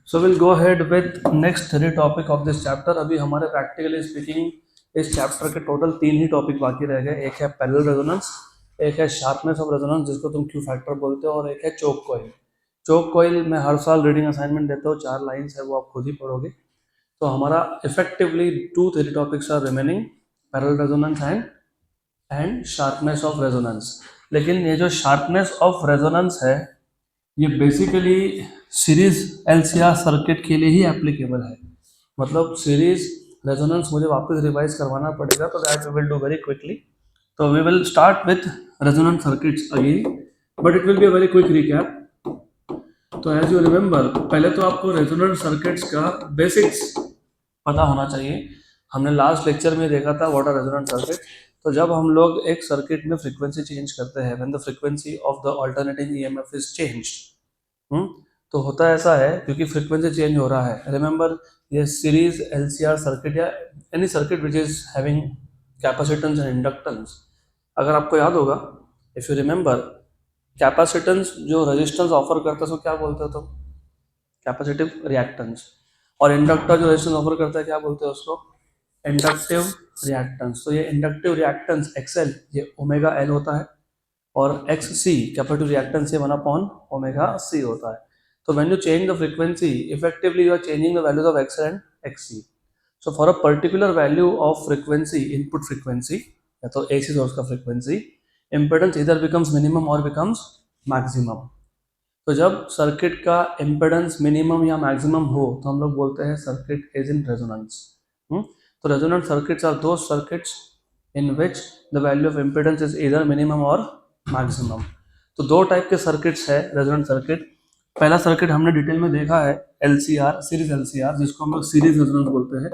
So we'll go ahead with next three topic of this chapter. अभी हमारे practically speaking इस chapter के total 3 ही topic बाकी रह गए। एक है पैरेलल रेजोनेंस, एक है शार्पनेस ऑफ रेजोनेंस जिसको तुम क्यू फैक्टर बोलते हो, और एक है चोक कॉइल। चोक कॉइल मैं हर साल रीडिंग असाइनमेंट देता हूँ, 4 लाइन्स है, वो आप खुद ही पढ़ोगे। तो हमारा effectively 2-3 topics are remaining, parallel resonance and sharpness of resonance. लेकिन ये जो शार्पनेस ऑफ रेजोनेंस है ये बेसिकली सीरीज एलसीआर सर्किट के लिए ही एप्लीकेबल है। मतलब सीरीज रेजोनेंस मुझे वापस रिवाइज करवाना पड़ेगा, तो that we will do very quickly. तो we will start with resonance circuits again, but it will be a very quick recap. तो एज यू रिमेंबर, पहले तो आपको रेजोनेंस सर्किट्स का बेसिक्स पता होना चाहिए। हमने लास्ट लेक्चर में देखा था व्हाट आर रेजोनेंस सर्किट। तो जब हम लोग एक सर्किट में फ्रीक्वेंसी चेंज करते हैं, when the frequency of the alternating EMF is changed, तो होता ऐसा है क्योंकि फ्रीक्वेंसी चेंज हो रहा है। रिमेंबर, ये सीरीज एलसीआर सर्किट या any circuit which is having capacitance and inductance, अगर आपको याद होगा, इफ यू रिमेंबर, कैपेसिटेंस जो रेजिस्टेंस ऑफर करता है उसको क्या बोलते हो तुम? Capacitive reactance. और इंडक्टर जो रेजिस्टेंस ऑफर करता है क्या बोलते हैं उसको? Inductive reactance. तो ये इंडक्टिव रिएक्टेंस एक्सएल ये ओमेगा एल होता है, और एक्स सी कैपेसिटिव रिएक्टेंस ये 1/ओमेगा सी होता है। So when you change the frequency, effectively you are changing the values of XL and XC. So for a particular value of frequency, input frequency, या तो AC source का frequency, impedance either becomes minimum or becomes maximum. तो जब circuit का impedance minimum या maximum हो तो हम लोग बोलते हैं circuit is in resonance. तो resonant circuits are those circuits in which the value of impedance is either minimum or maximum. तो दो टाइप के सर्किट्स है resonant circuit। पहला सर्किट हमने डिटेल में देखा है एलसीआर, सीरीज एलसीआर, जिसको हम लोग सीरीज रेजोनेंस बोलते हैं।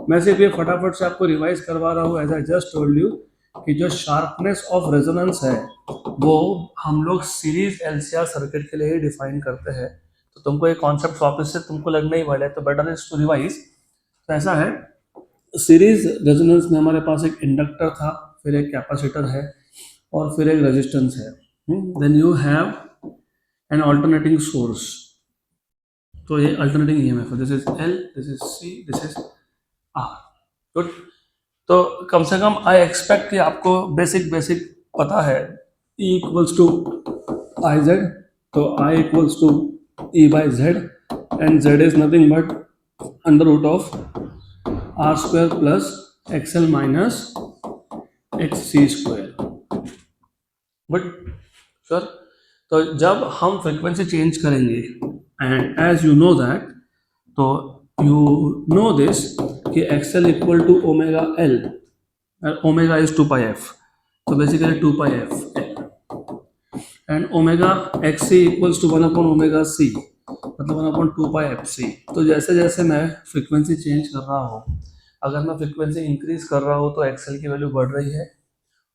मैं सिर्फ ये फटाफट से आपको रिवाइज करवा रहा हूँ, as I just told you कि जो शार्पनेस ऑफ रेजोनेंस है वो हम लोग सीरीज एलसीआर सर्किट के लिए ही डिफाइन करते हैं। तो तुमको ये कॉन्सेप्ट वापस से तुमको लगने ही वाला है, तो बेटर इज टू रिवाइज। तो ऐसा है, सीरीज रेजोनेंस में हमारे पास एक इंडक्टर था, फिर एक कैपेसिटर है, और फिर एक रेजिस्टेंस है। Then you have an alternating source. तो ये अल्टरनेटिंग ईएमएफ है, this is L, this is C, this is R. Good. तो कम से कम आई एक्सपेक्ट कि आपको बेसिक पता है। E equals to I Z, तो I equals to E by Z, and Z is nothing but under root of R square plus XL minus X C square. Good, sure. तो जब हम frequency change करेंगे, and as you know that, तो you know this कि XL equal to omega L, omega is 2πf, तो basically 2πf L, and omega X C equals to 1/ओमेगा C, मतलब 1/2πfc। तो जैसे जैसे मैं फ्रीक्वेंसी चेंज कर रहा हूँ, अगर मैं फ्रीक्वेंसी इंक्रीज कर रहा हूँ तो एक्सएल की वैल्यू बढ़ रही है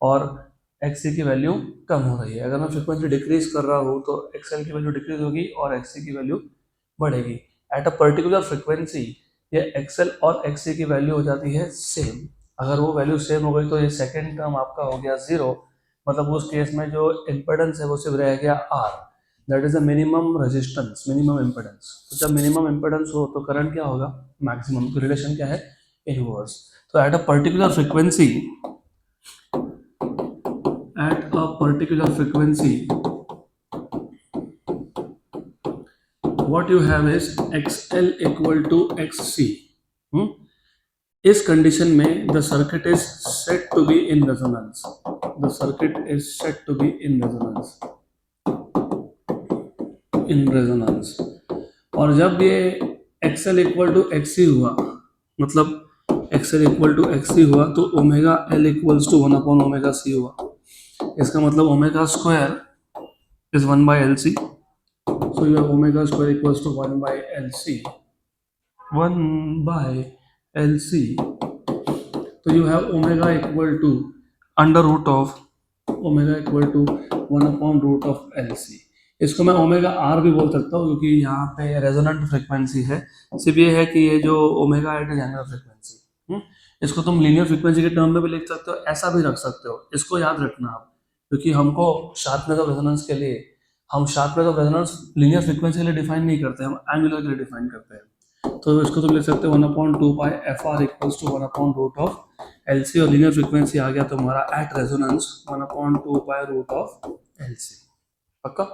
और XC की वैल्यू कम हो रही है। अगर मैं फ्रीक्वेंसी डिक्रीज कर रहा हूँ तो XL की वैल्यू डिक्रीज होगी और XC की वैल्यू बढ़ेगी। एट अ पर्टिकुलर फ्रीक्वेंसी ये XL और XC की वैल्यू हो जाती है सेम। अगर वो वैल्यू सेम हो गई तो ये सेकेंड टर्म आपका हो गया 0, मतलब उस केस में जो इम्पेडेंस है वो सिर्फ रह गया R, that is the minimum resistance, minimum impedance. तो जब मिनिमम इम्पेडेंस हो तो करंट क्या होगा? मैक्सिमम। तो रिलेशन क्या है? इनवर्स। तो at a particular frequency, at a particular frequency, what you have is XL equal to XC. इस कंडीशन में the circuit is said to be in resonance. The circuit is said to be in resonance. In resonance. और जब ये XL equal to XC हुआ, मतलब XL equal to XC हुआ, तो omega L equals to 1/ओमेगा C हुआ। इसका मतलब omega square is 1/LC, so you have omega square equals to 1/LC, 1/LC। तो you have omega equal to under root of omega equal to 1/√LC। इसको मैं omega are भी बोल सकता हूँ क्योंकि यहाँ पे रेजोनेंट फ्रिक्वेंसी है। सिर्फ ये है कि ये जो omega it is angular frequency. इसको तुम लीनियर फ्रिक्वेंसी के टर्म में भी लिख सकते हो, ऐसा भी रख सकते हो। इसको याद रखना आप, क्योंकि हमको शार्पनेस ऑफ रेजोनेंस के लिए हम sharpness of resonance linear frequency के लिए डिफाइन नहीं करते, हम एंगुलर के लिए डिफाइन करते हैं। तो इसको तुम लिख सकते हो 1/2 pi F R equals to 1/रूट ऑफ एल सी, और लीनियर फ्रीक्वेंसी आ गया तुम्हारा at resonance 1/2 pi root of L C. पक्का?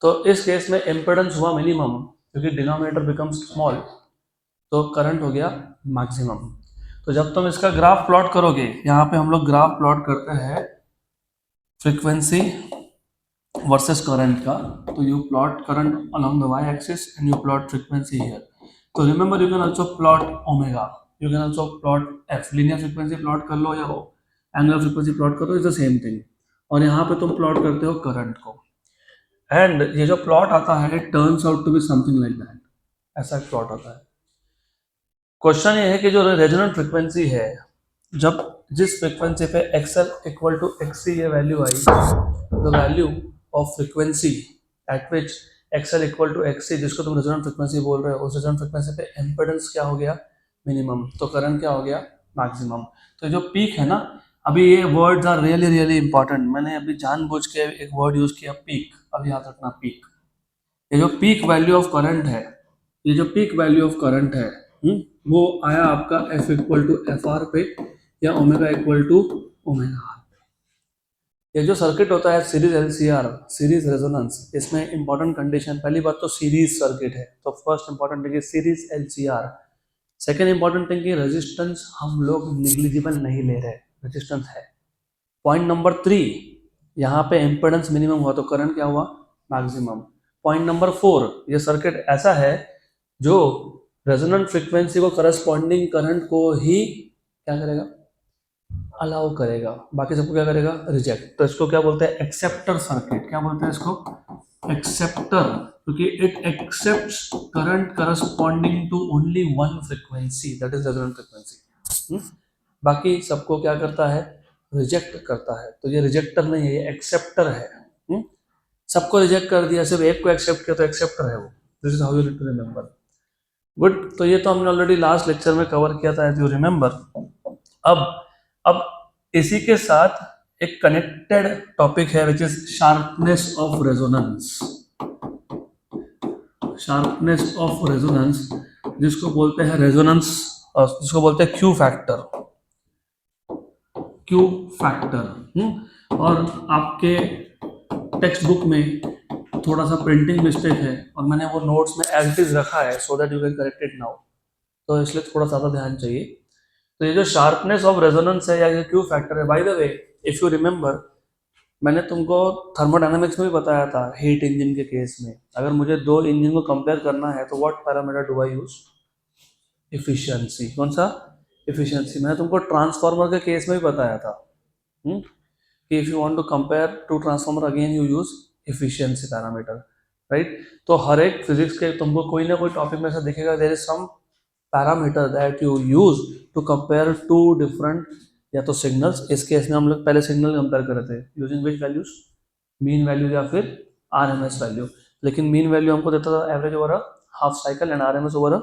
तो इस केस में इम्पिडेंस हुआ मिनिमम क्योंकि डिनोमिनेटर बिकम्स स्मॉल, तो करंट हो गया मैक्सिमम। तो जब तुम इसका ग्राफ प्लॉट करोगे, यहाँ पे हम लोग ग्राफ प्लॉट करते हैं फ्रीक्वेंसी वर्सेस करंट का, तो you plot current along the y axis and you plot frequency here. तो remember you can also plot omega, you can also plot f, linear frequency plot कर लो या angular frequency plot करो, is the same thing. और यहाँ पे तुम plot करते हो करंट को, एंड ये जो प्लॉट आता है it turns out to be something like that, ऐसा एक प्लॉट आता है। क्वेश्चन ये है कि जो रेजोनेंट फ्रीक्वेंसी है, जब जिस फ्रीक्वेंसी पे XL इक्वल टू XC ये वैल्यू आई, the value of frequency at which XL equal to XC, जिसको तुम रेजोनेंट फ्रीक्वेंसी बोल रहे हो, उस रेजोनेंट फ्रीक्वेंसी पे इम्पिडेंस क्या हो गया? मिनिमम। तो करंट क्या हो गया? मैक्सिमम। तो जो पीक है ना, अभी ये words are really really important, मैंने अभी जानबूझ के एक वर्ड यूज किया पीक, अभी याद रखना पीक। ये जो पीक वैल्यू ऑफ करंट है, ये जो पीक वैल्यू ऑफ करंट है, वो आया आपका F equal to F R पे या omega equal to omega R पे। ये जो सर्किट होता है सीरीज LCR, सीरीज रेजोनेंस, इसमें इंपॉर्टेंट कंडीशन, पहली बात तो सीरीज सर्किट है, तो first important thing series LCR। Second important thing resistance हम लोग निग्लिजिबल नहीं ले रहे, रेजिस्टेंस है। पॉइंट नंबर 3, यहाँ पे इम्पिडेंस मिनिमम हुआ तो करंट क्या हुआ? मैक्सिमम। पॉइंट नंबर 4, ये सर्किट ऐसा है जो रेजोनेंट फ्रीक्वेंसी को करस्पॉन्डिंग करंट को ही क्या करेगा? अलाउ करेगा, बाकी सबको क्या करेगा? रिजेक्ट। तो इसको क्या बोलते हैं? Acceptor circuit. क्या बोलते हैं इसको? एक्सेप्टर, क्योंकि it accepts current corresponding to only one frequency, that is resonant frequency. बाकी सबको क्या करता है? रिजेक्ट करता है। तो ये रिजेक्टर नहीं है, ये एक्सेप्टर है। सबको रिजेक्ट कर दिया, सिर्फ एक को एक्सेप्ट किया तो एक्सेप्टर है वो। This is how you need to remember. Good. तो ये तो हमने ऑलरेडी लास्ट लेक्चर में कवर किया था, एज यू रिमेंबर। अब इसी के साथ एक कनेक्टेड टॉपिक है which is sharpness of resonance. Sharpness of resonance, जिसको बोलते हैं रेजोनेंस, जिसको बोलते हैं क्यू फैक्टर। Q factor. और आपके टेक्स्ट बुक में थोड़ा सा प्रिंटिंग मिस्टेक है और मैंने वो नोट्स में एज इट इज रखा है so that you can correct it now, तो इसलिए थोड़ा ज़्यादा ध्यान चाहिए। तो ये जो शार्पनेस ऑफ रेजोनेंस है या ये क्यू फैक्टर है, by the way if you remember, मैंने तुमको थर्मोडायनामिक्स में भी बताया था हीट इंजन के केस में, अगर मुझे दो इंजन को कंपेयर करना है तो what parameter do I use? Efficiency. कौन सा? इफिशियंसी। मैंने तुमको ट्रांसफार्मर के केस में भी बताया था कि if you want to compare to transformer again you use efficiency parameter, right. तो हर एक फिजिक्स के तुमको कोई ना कोई टॉपिक में से दिखेगा there is some parameter that you use to compare to different या तो सिग्नल्स। इस केस में हम लोग पहले सिग्नल कंपेयर कर रहे थे using which values? Mean value या फिर RMS वैल्यू। लेकिन मीन वैल्यू हमको देता था average over a half cycle and RMS over a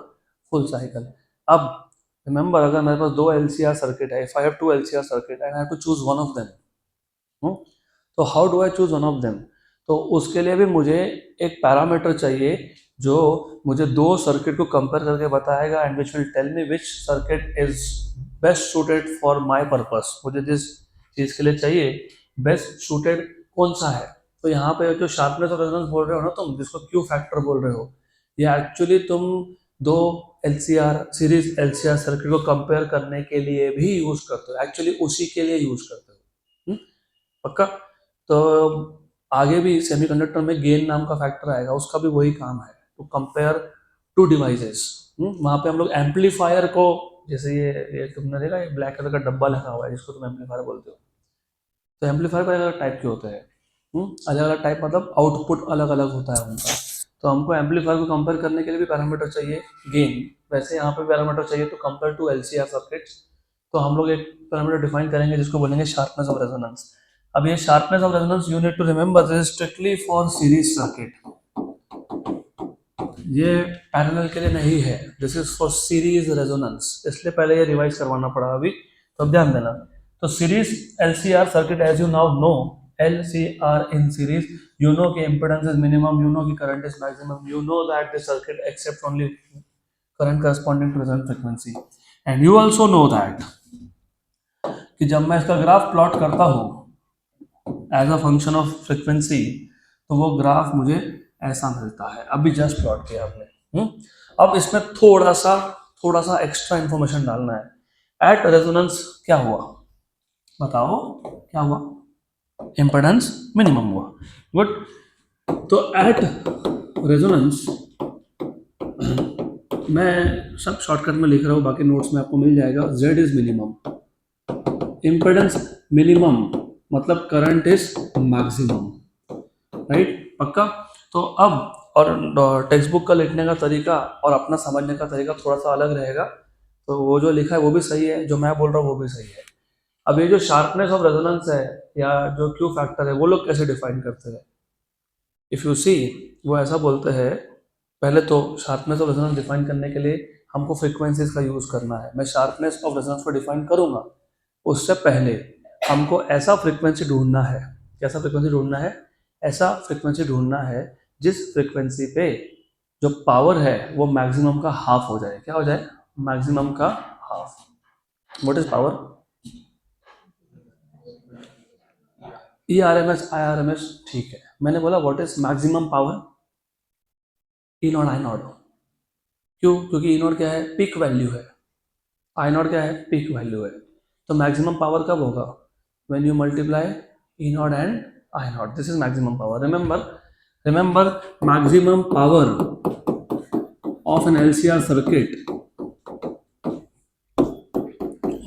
full cycle. अब रिमेंबर, अगर मेरे पास दो LCR सर्किट है, if I have two LCR circuit and I have to choose one of them, तो how do I choose one of them? तो उसके लिए भी मुझे एक पैरामीटर चाहिए जो मुझे दो सर्किट को कंपेयर करके बताएगा and which will tell me which circuit is best suited for my purpose. मुझे जिस चीज़ के लिए चाहिए बेस्ट सूटेड कौन सा है। तो यहाँ पे जो शार्पनेस ऑफ रेजोनेंस बोल रहे हो ना तुम, जिसको क्यू फैक्टर बोल रहे हो, ये एक्चुअली तुम दो LCR सीरीज LCR सर्किट को कंपेयर करने के लिए भी यूज करते हो, एक्चुअली उसी के लिए यूज करते हो। पक्का? तो आगे भी सेमीकंडक्टर में गेन नाम का फैक्टर आएगा, उसका भी वही काम है, टू कंपेयर टू डिवाइसेस। वहाँ पे हम लोग एम्पलीफायर को, जैसे ये तुमने देखा ये ब्लैक कलर का डब्बा लगा हुआ है जिसको तुम एम्पलीफायर बोलते हो, तो एम्पलीफायर को अलग अलग टाइप के होते हैं। अलग अलग टाइप मतलब आउटपुट अलग अलग होता है उनका। तो हमको एम्पलीफायर को कंपेयर करने के लिए भी पैरामीटर चाहिए गेन, वैसे यहाँ पे पैरामीटर चाहिए to compare to LCR circuits. तो हम लोग एक पैरामीटर डिफाइन करेंगे जिसको बोलेंगे शार्पनेस ऑफ रेजोनेंस। अब ये sharpness of resonance you need to remember this is strictly for series circuit, ये पैरेलल के लिए नहीं है, this is for series resonance, इसलिए पहले ये रिवाइज करवाना पड़ा अभी, तो अब ध्यान देना। तो series LCR circuit as you now know, LCR in series you know कि impedance is minimum, you know कि current is maximum, you know that the circuit accepts only current corresponding to resonant frequency, and you also know that कि जब मैं इसका graph plot करता हूँ as a function of frequency तो वो graph मुझे ऐसा मिलता है। अभी जस्ट प्लॉट किया आपने। अब इसमें थोड़ा सा एक्स्ट्रा इंफॉर्मेशन डालना है। एट रेजोनेंस क्या हुआ बताओ, क्या हुआ? इम्पेडेंस मिनिमम हुआ। गुड। तो एट रेजोनेंस मैं सब शॉर्टकट में लिख रहा हूँ, बाकी नोट्स में आपको मिल जाएगा। Z is minimum, impedance minimum मतलब करंट इज मैक्सिमम, राइट? पक्का? तो अब और टेक्स्ट बुक का लिखने का तरीका और अपना समझने का तरीका थोड़ा सा अलग रहेगा। तो वो जो लिखा है वो भी सही है, जो मैं बोल रहा हूँ वो भी सही है। अब ये जो शार्पनेस ऑफ रेजोनेंस है या जो क्यू फैक्टर है वो लोग कैसे डिफाइन करते हैं? इफ़ यू सी, वो ऐसा बोलते हैं, पहले तो शार्पनेस ऑफ रेजोनेंस डिफाइन करने के लिए हमको फ्रीक्वेंसीज का यूज़ करना है। मैं शार्पनेस ऑफ रेजोनेंस को डिफाइन करूँगा, उससे पहले हमको ऐसा फ्रीक्वेंसी ढूंढना है। कैसा फ्रीक्वेंसी ढूंढना है? ऐसा फ्रीक्वेंसी ढूंढना है जिस फ्रीक्वेंसी पे जो पावर है वो मैक्सिमम का हाफ हो जाए। क्या हो जाए? मैक्सिमम का half. What is power? E R M S, I R M S, ठीक है। मैंने बोला what is maximum power? E not I nought. क्यों? क्योंकि ई नॉट क्या है? पीक वैल्यू है। आई नॉट क्या है? पीक वैल्यू है। तो मैक्सिमम पावर कब होगा? When you multiply E not and I not, this is maximum power. Remember maximum power of an LCR circuit,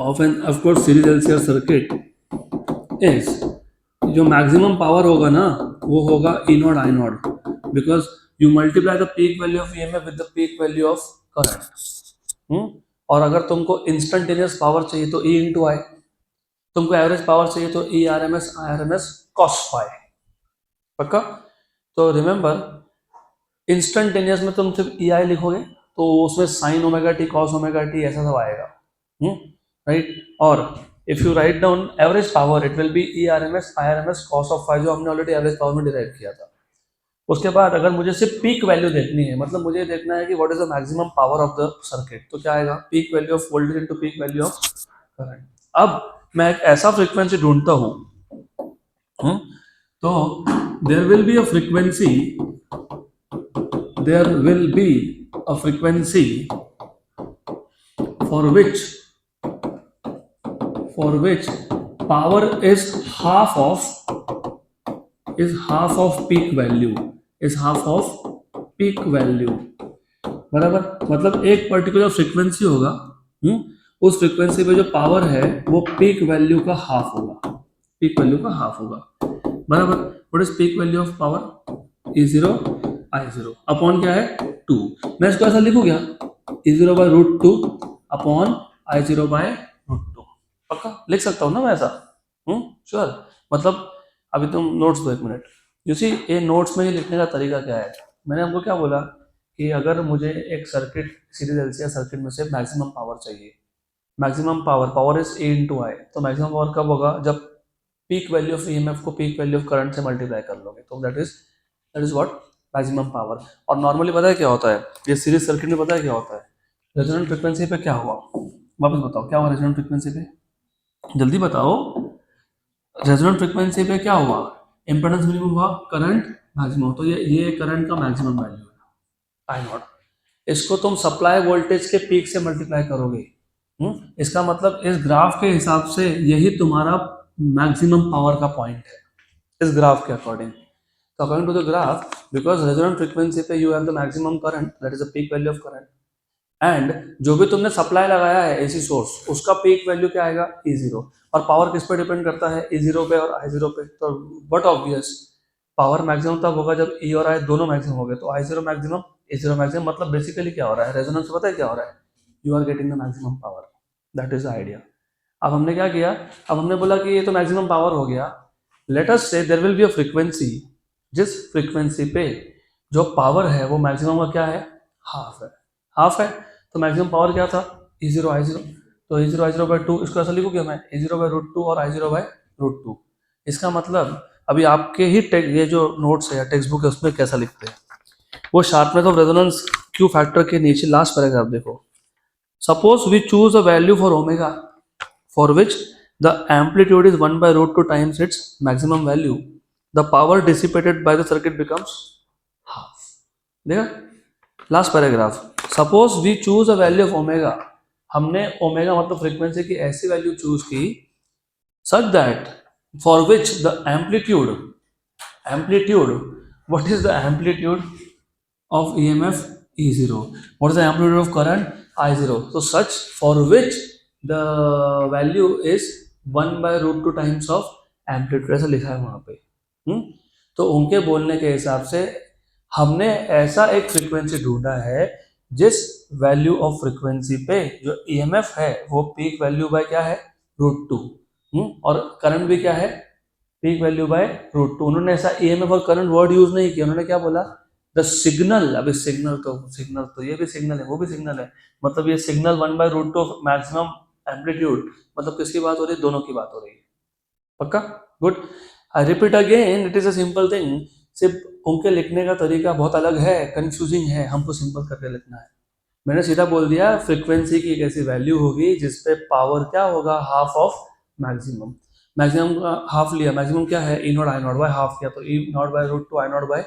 of an of course series LCR circuit is, जो maximum power होगा ना वो होगा E not I not, because you multiply the peak value of EMF with the peak value of current. और अगर तुमको instantaneous power चाहिए तो E इंटू आई, तुमको एवरेज पावर चाहिए तो ERMS IRMS cos phi। पक्का? तो रिमेंबर इंस्टेंटेनियस में तुम सिर्फ EI लिखोगे तो उसमें sine omega T cos omega T ऐसा सब आएगा, राइट? और if you write down average power it will B ERMS IRMS cos of phi, जो हमने ऑलरेडी एवरेज पावर में डिराइव किया था। उसके बाद अगर मुझे सिर्फ पीक वैल्यू देखनी है, मतलब मुझे देखना है कि what is the maximum power of the circuit, तो क्या आएगा? Peak value of voltage into peak value of current. अब मैं एक ऐसा फ्रीक्वेंसी ढूंढता हूं, तो there will be a frequency, there will be a frequency for which power is half of peak value, बराबर? मतलब एक पर्टिकुलर फ्रीक्वेंसी होगा, उस फ्रीक्वेंसी पे जो पावर है वो पीक वैल्यू का हाफ होगा, बराबर? What is peak value of power? E0 I0 upon क्या है? 2। मैं इसको ऐसा लिखूं क्या? E0 by root 2 upon I0 by root 2। पक्का लिख सकता हूँ ना मैं ऐसा? श्योर। मतलब अभी तुम नोट्स दो एक मिनट। यू सी, ये नोट्स में ही लिखने का तरीका क्या है? मैंने हमको क्या बोला कि अगर मुझे एक सर्किट सीरीज LCR सर्किट में से मैक्सिमम पावर चाहिए, maximum power is E into I, तो मैक्सिमम पावर कब होगा? जब पीक वैल्यू ऑफ EMF को पीक वैल्यू ऑफ करंट से मल्टीप्लाई कर लोगे, तो that is what? Maximum power. और नॉर्मली पता है क्या होता है? ये सीरीज सर्किट में पता है क्या होता है? रेजोनेंट फ्रीक्वेंसी पे क्या हुआ? वापस बताओ क्या हुआ रेजोनेंट फ्रीक्वेंसी पे? जल्दी बताओ। रेजोनेंट फ्रीक्वेंसी पे क्या हुआ? इम्पेडेंस मिनिमम हुआ, करंट मैक्सिमम। तो ये करंट का मैक्सिमम वैल्यू है आई नॉट। इसको तुम सप्लाई वोल्टेज के पीक से मल्टीप्लाई करोगे। इसका मतलब इस ग्राफ के हिसाब से यही तुम्हारा मैक्सिमम पावर का पॉइंट है इस ग्राफ के अकॉर्डिंग। तो according to the graph, because resonant frequency पे you have the maximum current, that is the peak value of current, and जो भी तुमने सप्लाई लगाया है AC सोर्स, उसका पीक वैल्यू क्या आएगा? E0। और पावर किस पे डिपेंड करता है? E0 पे और I0 पे। तो बट ऑब्वियस पावर मैक्सिमम तब होगा जब E और I दोनों मैक्सिमम हो गए। तो I0 मैक्सिमम, E0 मैक्सिमम, मतलब बेसिकली क्या हो रहा है? रेजोनेंस पता है क्या हो रहा है? You are getting the maximum power, that is the idea. अब हमने क्या किया? अब हमने बोला कि ये तो मैक्सिमम पावर हो गया। Let us say there will be a frequency, जिस फ्रीक्वेंसी पे जो पावर है वो मैक्सिमम का क्या है? हाफ है। तो मैक्सिमम पावर क्या था? E0 I0। तो E0 I0 बाय 2, इसको ऐसा लिखूँ क्या मैं? E0 बाय रूट 2 और I0 बाय रूट 2। इसका मतलब अभी आपके ही ये जो नोट्स है या टेक्स्ट बुक है उसमें कैसा लिखते हैं, वो sharpness of resonance Q factor के नीचे लास्ट पैराग्राफ देखो. Suppose we choose a value for omega for which the amplitude is 1/√2 times its maximum value, the power dissipated by the circuit becomes half. देखा last paragraph. Suppose we choose a value of omega, हमने omega मतलब frequency की ऐसी value choose की such that for which the amplitude what is the amplitude of EMF E0, what is the amplitude of current I0, so such for which the value is 1/√2 times of amplitude, ऐसा लिखा है वहां पे. तो उनके बोलने के हिसाब से हमने ऐसा एक फ्रीक्वेंसी ढूंढा है जिस वैल्यू ऑफ फ्रीक्वेंसी पे जो EMF है वो पीक वैल्यू बाय क्या है √2, और करंट भी क्या है पीक वैल्यू बाय √2. उन्होंने ऐसा EMF और करंट वर्ड यूज नहीं किया, उन्होंने क्या बोला द सिग्नल. अभी सिग्नल तो ये भी सिग्नल है वो भी सिग्नल है, मतलब ये सिग्नल 1/√2 मैक्सिमम एम्पलीट्यूड, मतलब किसकी बात हो रही है, दोनों की बात हो रही है. पक्का good. I repeat again, it is a simple thing. सिर्फ उनके लिखने का तरीका बहुत अलग है, कंफ्यूजिंग है, हमको सिंपल करके लिखना है. मैंने सीधा बोल दिया फ्रीक्वेंसी की एक ऐसी वैल्यू होगी जिसपे पावर क्या होगा हाफ ऑफ मैक्सिमम. मैक्सिमम का हाफ लिया, मैक्सिमम क्या है E0 I0 बाय हाफ किया तो E0/√2 I0 बाय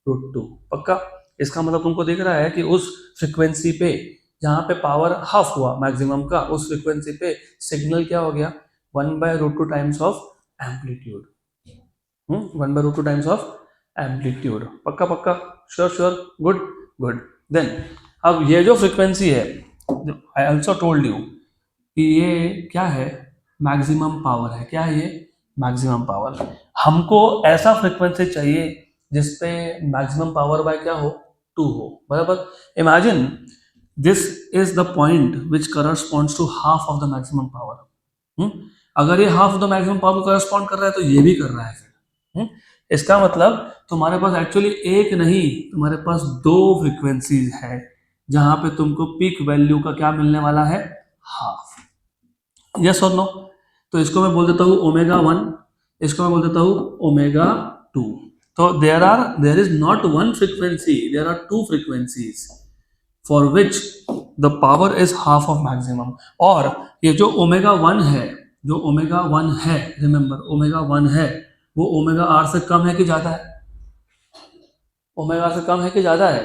√2. पक्का. इसका मतलब तुमको दिख रहा है कि उस फ्रीक्वेंसी पे जहाँ पे पावर हाफ हुआ मैक्सिमम का, उस फ्रीक्वेंसी पे सिग्नल क्या हो गया 1/√2 times of amplitude. 1/√2 times of amplitude. पक्का पक्का, श्योर गुड. देन अब ये जो फ्रीक्वेंसी है, आई ऑल्सो टोल्ड यू कि ये क्या है मैक्सिमम पावर है. क्या है ये मैक्सिमम पावर. हमको ऐसा फ्रीक्वेंसी चाहिए जिसपे मैक्सिमम पावर बाय क्या हो 2 हो. बराबर. Imagine this is the point which corresponds to half of the maximum power. अगर ये half of the maximum power correspond कर रहा है तो ये भी कर रहा है फिर. इसका मतलब तुम्हारे पास एक्चुअली एक नहीं, तुम्हारे पास 2 फ्रीक्वेंसीज है जहां पे तुमको पीक वैल्यू का क्या मिलने वाला है हाफ. यस और नो. तो इसको मैं बोल देता हूँ ω1, इसको मैं बोल देता हूँ ω2. तो there is not one frequency, there are 2 frequencies for which the power is half of maximum. और ये जो ω1 है, जो ω1 है, रिमेंबर ω1 है, वो ωr से कम है कि ज्यादा है, ωr से कम है कि ज्यादा है.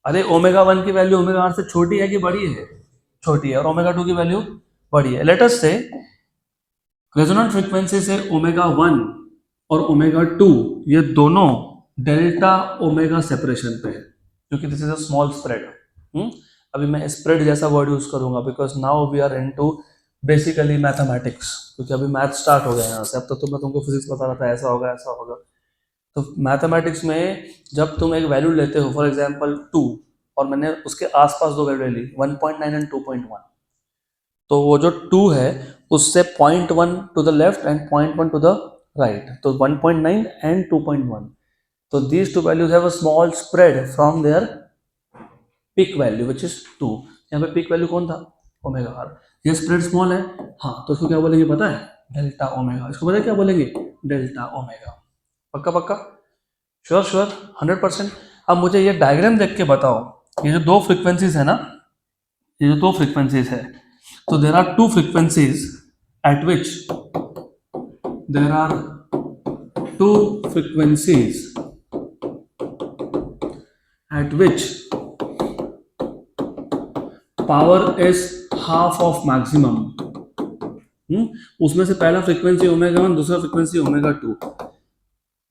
अरे ω1 की वैल्यू ωr से छोटी है कि बड़ी है, छोटी है, और ω2 की वैल्यू बड़ी है. लेट अस से रेजोनेंट फ्रीक्वेंसी से ω1 और ω2 ये दोनों डेल्टा ओमेगा सेपरेशन पे है, क्योंकि this is a small spread. अभी मैं स्प्रेड जैसा वर्ड यूज करूंगा because now we are into basically mathematics, क्योंकि अभी मैथ स्टार्ट हो गया यहाँ से. अब तो मैं तुमको फिजिक्स बता रहा था ऐसा होगा ऐसा होगा. तो मैथमेटिक्स में जब तुम एक वैल्यू लेते हो, फॉर एग्जांपल 2, और मैंने उसके आसपास 2 वैल्यू ली 1.9 एंड 2.1, तो वो जो 2 है उससे 0.1 to the left and 0.1 to the right, तो 1.9 एंड 2.1. तो these 2 values have a small spread from their peak value which is 2. यहाँ पे पीक वैल्यू कौन था ओमेगा आर. ये स्प्रेड स्मॉल है, हाँ, तो इसको क्या बोलेंगे पता है डेल्टा ओमेगा. इसको पता है क्या बोलेंगे डेल्टा ओमेगा. पक्का पक्का, श्योर 100%. अब मुझे ये डायग्राम देख के बताओ, ये जो 2 फ्रीक्वेंसीज है ना, ये जो 2 फ्रीक्वेंसीज है, तो there are 2 frequencies at which there are 2 frequencies at which power is half of maximum. उसमें से पहला फ्रीक्वेंसी ω1, दूसरा फ्रीक्वेंसी ω2.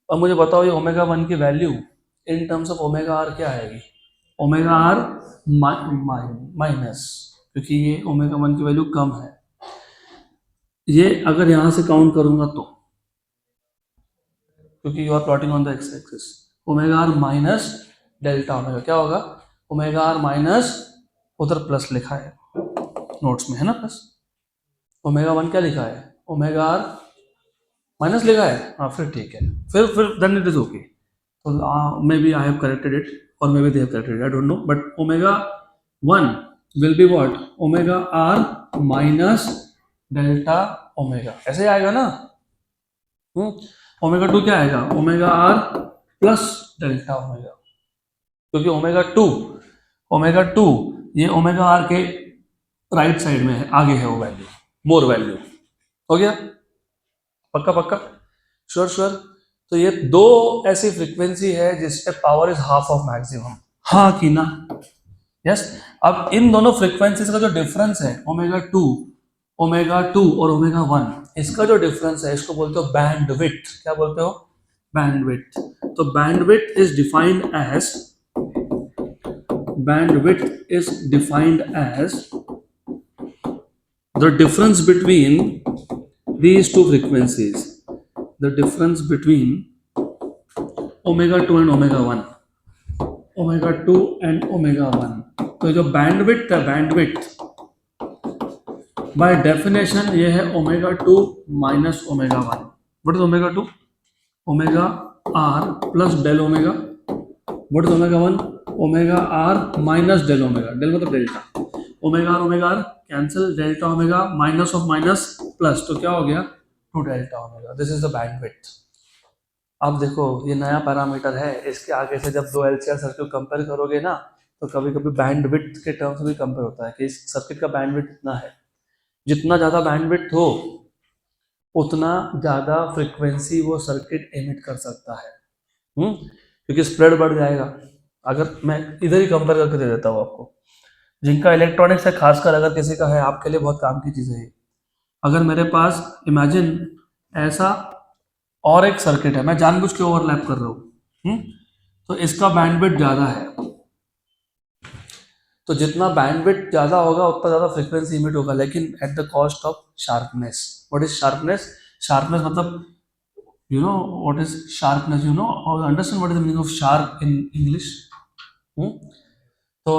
अब मुझे बताओ ये ω1 की value in terms of ωr क्या आएगी. ωr माइनस, क्योंकि ये ω1 की वैल्यू कम है. ये अगर यहां से काउंट करूंगा तो, क्योंकि you are plotting on the X axis, ωr minus delta omega क्या होगा ωr माइनस, उधर प्लस लिखा है नोट्स में है ना प्लस. ω1 क्या लिखा है ωr माइनस लिखा है, हाँ फिर ठीक है, फिर देन इट इज ओके. तो maybe I have corrected it और maybe they have corrected it, I don't know, but ω1 will be what ωr minus delta omega, ऐसे आएगा ना. ओमेगा 2 क्या आएगा, omega R plus delta omega, क्योंकि omega two ये omega R के right side में है, आगे है वो वैल्यू, मोर वैल्यू। हो गया, पक्का पक्का, श्योर श्योर। तो ये दो ऐसी फ्रीक्वेंसी है जिसपे power is half of maximum, हाँ कि ना, यस। अब इन दोनों फ्रीक्वेंसीज का जो डिफरेंस है ओमेगा टू और ओमेगा वन, इसका जो डिफरेंस है इसको बोलते हो बैंडविड्थ। क्या बोलते हो, बैंडविड्थ। तो bandwidth is defined as the difference between these two frequencies, the difference between omega 2 and omega 1, omega 2 and omega 1। तो जो बैंडविड्थ है, बैंडविड्थ बाय डेफिनेशन ये है omega 2 minus omega 1। What is omega 2, omega R plus del omega. What is omega 1, omega R minus del omega, del मतलब delta, omega R cancel, delta omega minus of minus plus, तो क्या हो गया 2 delta omega. This is the bandwidth. अब देखो ये नया parameter है, इसके आगे से जब दो एलसीआर सर्किट कंपेयर करोगे ना, तो कभी कभी बैंडविड्थ के टर्म्स में भी कंपेयर होता है कि इस सर्किट का बैंडविड्थ इतना है। जितना ज़्यादा बैंडविड्थ हो उतना ज़्यादा फ्रीक्वेंसी वो सर्किट एमिट कर सकता है, क्योंकि स्प्रेड बढ़ जाएगा। अगर मैं इधर ही कंपेयर करके दे देता हूँ आपको, जिनका इलेक्ट्रॉनिक्स है, खासकर अगर किसी का है, आपके लिए बहुत काम की चीज़ है। अगर मेरे पास इमेजिन ऐसा और एक सर्किट है, मैं जानबूझ के ओवरलैप कर रहा हूँ, तो इसका बैंडविड्थ ज़्यादा है, तो जितना बैंडविड्थ ज़्यादा होगा उतना ज़्यादा फ्रीक्वेंसी इमिट होगा, लेकिन at the cost of sharpness. What is sharpness, sharpness मतलब you know what is sharpness, you know, or understand what is the meaning of sharp in English? तो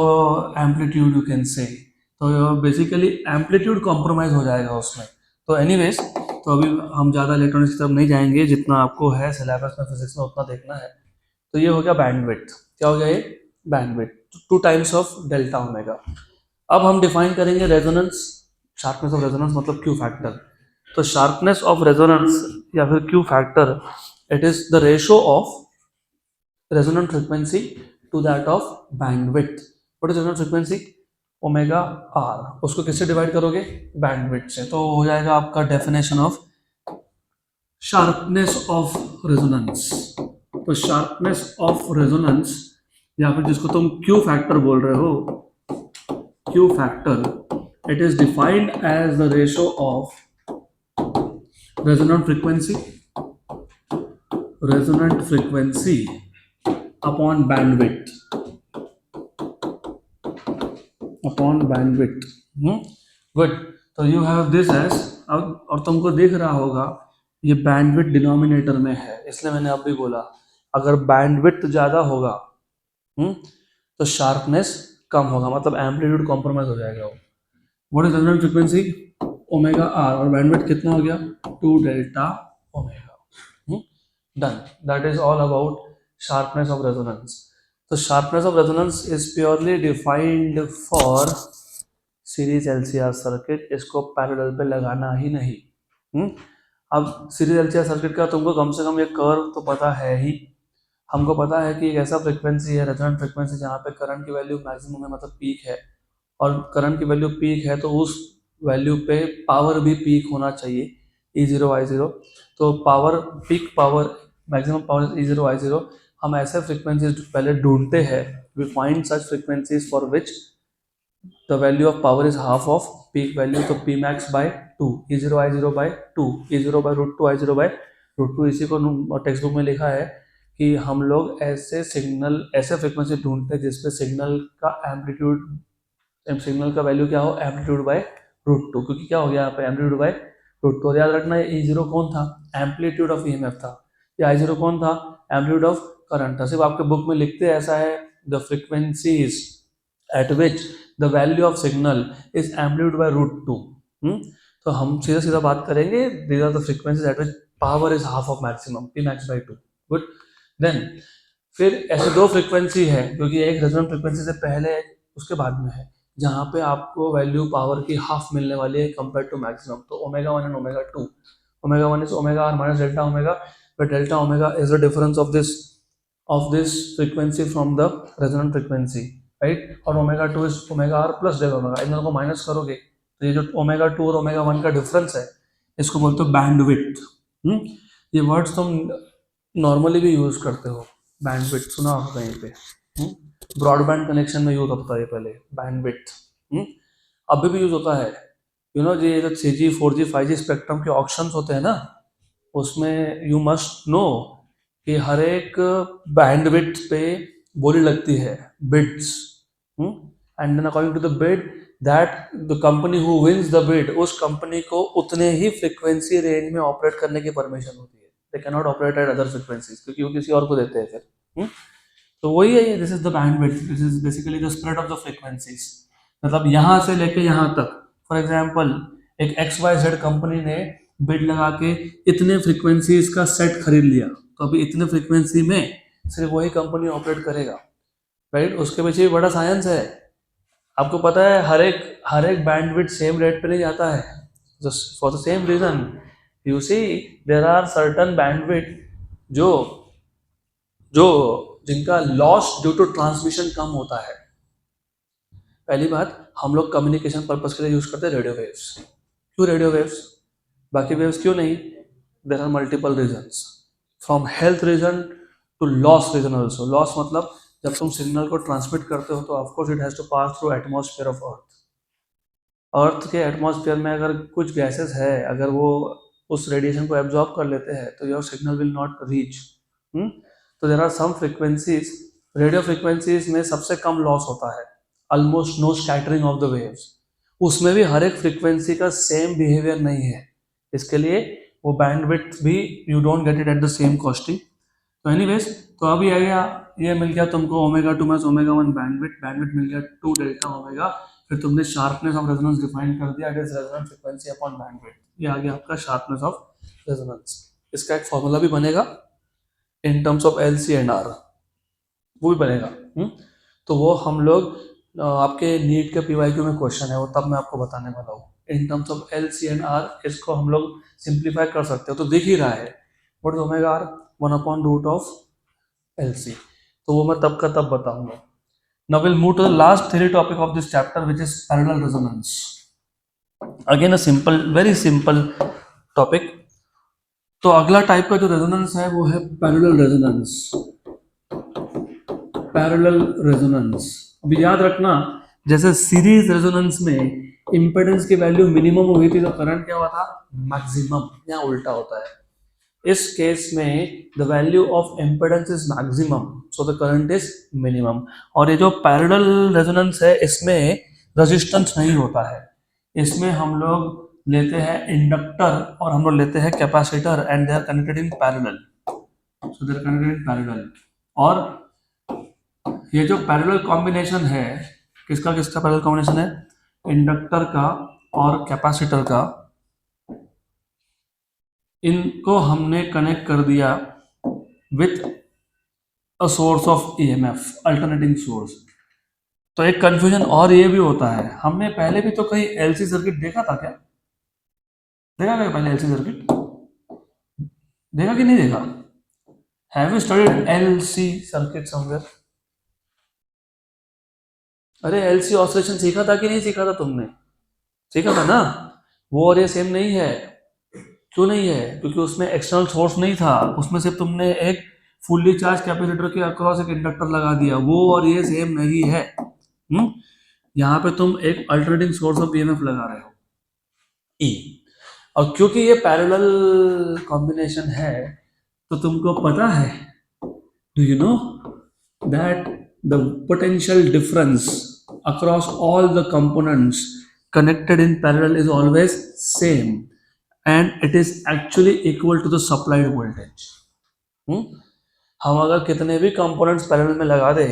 एम्पलीट्यूड यू कैन से, तो basically amplitude compromise हो जाएगा उसमें। तो anyways, तो अभी हम ज़्यादा इलेक्ट्रॉनिक्स की तरफ नहीं जाएंगे, जितना आपको है सिलेबस में फिजिक्स में उतना देखना है। तो ये हो गया बैंडविड्थ। क्या हो गया ये, bandwidth, 2 times of delta omega. अब हम डिफाइन करेंगे रेजोनेंस, शार्पनेस ऑफ रेजोनेंस मतलब क्यू फैक्टर। तो शार्पनेस ऑफ रेजोनेंस या फिर Q factor, it is the ratio of resonant frequency to that of bandwidth. What is resonant frequency, omega R, उसको किससे divide करोगे, बैंडविड्थ से। तो हो जाएगा आपका definition of sharpness of resonance. तो शार्पनेस ऑफ रेजोनेंस या फिर जिसको तुम क्यू फैक्टर बोल रहे हो, Q factor, it is defined as the ratio of resonant frequency upon bandwidth, good। तो you have this as, अब और तुमको दिख रहा होगा ये बैंडविड्थ डिनोमिनेटर में है, इसलिए मैंने अब भी बोला अगर बैंडविड्थ ज्यादा होगा तो शार्पनेस कम होगा, मतलब एम्पलीट्यूड कॉम्प्रोमाइज हो जाएगा वो। What is resonant frequency, omega R, और बैंडविड्थ कितना हो गया 2 delta omega. Done, that is all about sharpness of resonance. तो sharpness of resonance is purely defined for series LCR circuit, इसको पैरेलल पे लगाना ही नहीं। अब सीरीज एलसीआर सर्किट का तुमको कम से कम ये कर्व तो पता है ही। हमको पता है कि एक ऐसा फ्रीक्वेंसी है, रेजोनेंट फ्रीक्वेंसी, जहाँ पे करंट की वैल्यू मैक्सिमम है, मतलब पीक है, और करंट की वैल्यू पीक है तो उस वैल्यू पे पावर भी पीक होना चाहिए, E0 I0। तो power, peak power, maximum power E0 I0। हम ऐसे फ्रीक्वेंसीज पहले ढूंढते हैं, we find such frequencies for which the value of power is half of peak value. तो P max by 2, E0 I0 by 2, E0 by √2 I0 by √2। इसी को text book में लिखा है कि हम लोग ऐसे सिग्नल, ऐसे फ्रीक्वेंसी ढूंढते हैं जिसपे सिग्नल का एम्पलीट्यूड, सिग्नल का वैल्यू क्या हो, एम्पलीट्यूड बाय √2, क्योंकि क्या हो गया यहाँ पे एम्पलीट्यूड बाय √2। और याद रखना ये E0 कौन था, एम्पलीट्यूड ऑफ EMF था, ये I0 कौन था, एम्पलीट्यूड ऑफ करंट था। सिर्फ आपके बुक में लिखते ऐसा है, the frequencies at which the value of signal is amplitude by √2। तो हम सीधा सीधा बात करेंगे, these are the frequencies at which power is half of maximum, P max by 2। Good, then फिर ऐसे दो फ्रीक्वेंसी है, क्योंकि एक रेजोनेंट फ्रीक्वेंसी से पहले उसके बाद में है, जहाँ पे आपको वैल्यू पावर की हाफ मिलने वाली है कंपेयर टू मैक्सिमम। तो omega 1 and omega 2, omega 1 is omega R minus delta omega, where delta omega is the difference of this frequency from the resonant frequency, right? और omega 2 is omega r plus delta omega, इन दोनों को minus करोगे तो ये जो omega 2 और omega 1 का difference है इसको बोलते हो बैंडविड्थ। ये वर्ड्स तुम नॉर्मली भी यूज करते हो, बैंडविड्थ सुना होगा कहीं पे, ब्रॉडबैंड कनेक्शन में यूज होता है पहले बैंडविड्थ, अभी भी यूज होता है। यू नो ये जो 3G 4G 5G स्पेक्ट्रम के ऑक्शंस होते हैं ना, उसमें यू मस्ट नो कि हर एक बैंडविड्थ पे बोली लगती है bids, and then according to the bid that the company who wins the bid, उस कंपनी को उतने ही फ्रीक्वेंसी रेंज में ऑपरेट करने की परमिशन होती है। They can not operate at other frequencies क्योंकि वो किसी और को देते हैं फिर। तो वही है, this is the bandwidth, this is basically the spread of the frequencies. मतलब यहाँ से लेके यहाँ तक, फॉर एग्जाम्पल एक XYZ कंपनी ने बिड लगा के इतने फ्रीक्वेंसीज का सेट खरीद लिया, तो अभी इतने फ्रीक्वेंसी में सिर्फ वही कंपनी ऑपरेट करेगा, राइट? उसके पीछे बड़ा साइंस है। आपको पता है हर एक बैंडविड्थ सेम रेट पे नहीं जाता है, for the same reason you see there are certain bandwidth जो जिनका लॉस ड्यू टू ट्रांसमिशन कम होता है। पहली बात, हम लोग कम्युनिकेशन पर्पस के लिए यूज करते हैं रेडियो वेव्स। क्यों रेडियो वेव्स, बाकी वेव्स क्यों नहीं? There are multiple reasons, from health reason to loss reason also. Loss मतलब जब तुम सिग्नल को ट्रांसमिट करते हो तो of course it has to pass through atmosphere of Earth के एटमॉस्फेयर में अगर कुछ गैसेस है, अगर वो उस रेडिएशन को एब्जॉर्ब कर लेते हैं तो your signal will not reach. तो there are some frequencies, radio frequencies में सबसे कम लॉस होता है, almost no scattering of the waves. उसमें भी हर एक फ्रीक्वेंसी का सेम बिहेवियर नहीं है, इसके लिए वो बैंडविड्थ भी you don't get it at the same costing. तो एनीवेज, तो अभी आ गया, ये मिल गया तुमको ओमेगा 2 माइनस ओमेगा 1 बैंडविड्थ मिल गया 2 डेल्टा ओमेगा। फिर तुमने शार्पनेस ऑफ रेजोनेंस डिफाइन कर दिया, it is resonant frequency upon bandwidth. ये आ गया आपका शार्पनेस ऑफ रेजोनेंस। इसका एक फॉर्मूला भी बनेगा in terms of LC and R, वो भी बनेगा। तो वो हम लोग आपके नीट के PYQ में क्वेश्चन है, वो तब मैं आपको बताने वाला हूँ। In terms of LC and R इसको हम लोग सिंप्लीफाई कर सकते हो, तो दिख ही रहा है what is omega R, 1/√ऑफ LC। तो वो मैं तब का तब बताऊंगा। Now we'll move to the last theory topic of this chapter, which is parallel resonance. Again a simple, very simple topic. तो अगला टाइप का जो रेजोनेंस है वो है पैरेलल रेजोनेंस। पैरेलल रेजोनेंस, अभी याद रखना, जैसे सीरीज रेजोनेंस में इंपेडेंस की वैल्यू मिनिमम हुई थी तो करंट क्या हुआ था? मैक्सिमम। यहाँ उल्टा होता है, इस केस में the value of impedance is maximum, so the current is minimum. और ये जो पैरेलल रेजोनेंस है इसमें रेजिस्टेंस नहीं होता है, इसमें हम लोग लेते हैं इंडक्टर और हम लोग लेते हैं capacitor and they are connected in parallel, so they are connected in parallel. और ये जो पैरेलल कॉम्बिनेशन है, किसका किसका पैरेलल कॉम्बिनेशन है? इंडक्टर का और कैपेसिटर का, इनको हमने कनेक्ट कर दिया with a source of EMF, alternating source. तो एक कंफ्यूजन और ये भी होता है, हमने पहले भी तो कहीं LC सर्किट देखा था क्या? देखा क्या पहले LC सर्किट? देखा कि नहीं देखा? Have you studied LC circuit somewhere? अरे LC ऑसिलेशन सीखा था कि नहीं सीखा था तुमने? सीखा था ना? वो और ये सेम नहीं है। क्यों नहीं है? क्योंकि उसमें एक्सटर्नल सोर्स नहीं था, उसमें सिर्फ तुमने एक फुल्ली चार्ज कैपेसिटर के अक्रॉस एक इंडक्टर लगा दिया, वो और ये सेम नहीं है। यहाँ पे तुम एक अल्टरनेटिंग सोर्स ऑफ EMF लगा रहे हो E, और क्योंकि ये पैरेलल कॉम्बिनेशन है तो तुमको पता है, do you know that the potential difference across all the components connected in parallel is always same and it is actually equal to the supplied voltage. हम अगर कितने भी कंपोनेंट्स पैरेलल में लगा दे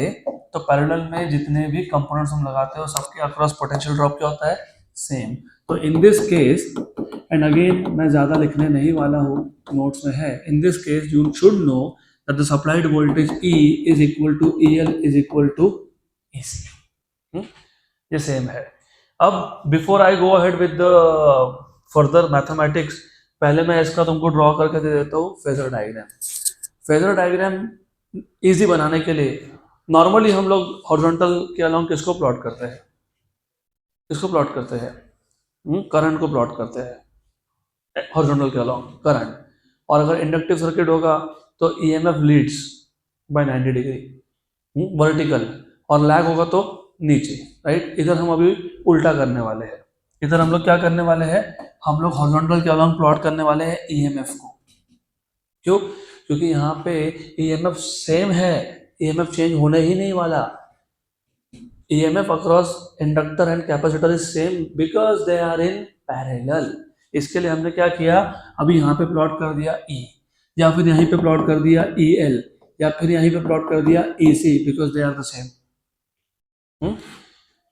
तो पैरेलल में जितने भी कंपोनेंट्स हम लगाते हैं सबके अक्रॉस पोटेंशियल ड्रॉप क्या होता है? सेम। तो in this case, and again मैं ज़्यादा लिखने नहीं वाला हूँ, नोट्स में है, in this case you should know that the supplied voltage E is equal to EL is equal to AC। ये सेम है। अब before I go ahead with the further mathematics, पहले मैं इसका तुमको ड्रॉ करके दे देता हूँ phasor diagram. Phasor diagram easy बनाने के लिए नॉर्मली हम लोग हॉरिजॉन्टल के अलोंग किसको प्लॉट करते हैं, किसको प्लॉट करते हैं, करंट को प्लॉट करते हैं हॉरिजॉन्टल के अलोंग करंट। और अगर इंडक्टिव सर्किट होगा तो EMF leads by 90 degree vertical, और लैग होगा तो नीचे, राइट। इधर हम अभी उल्टा करने वाले हैं, इधर हम लोग क्या करने वाले हैं, हम लोग हॉरिजॉन्टल के अलोंग प्लॉट करने वाले हैं ईएमएफ को। क्यों? क्योंकि यहाँ पे ईएमएफ सेम है, ईएमएफ चेंज होने ही नहीं वाला। EMF across inductor and capacitor is same because they are in parallel। इसके लिए हमने क्या किया, अभी यहाँ पे प्लॉट कर दिया E, या फिर यहीं पे प्लॉट कर दिया EL, या फिर यहीं पे प्लॉट कर दिया EC because they are the same।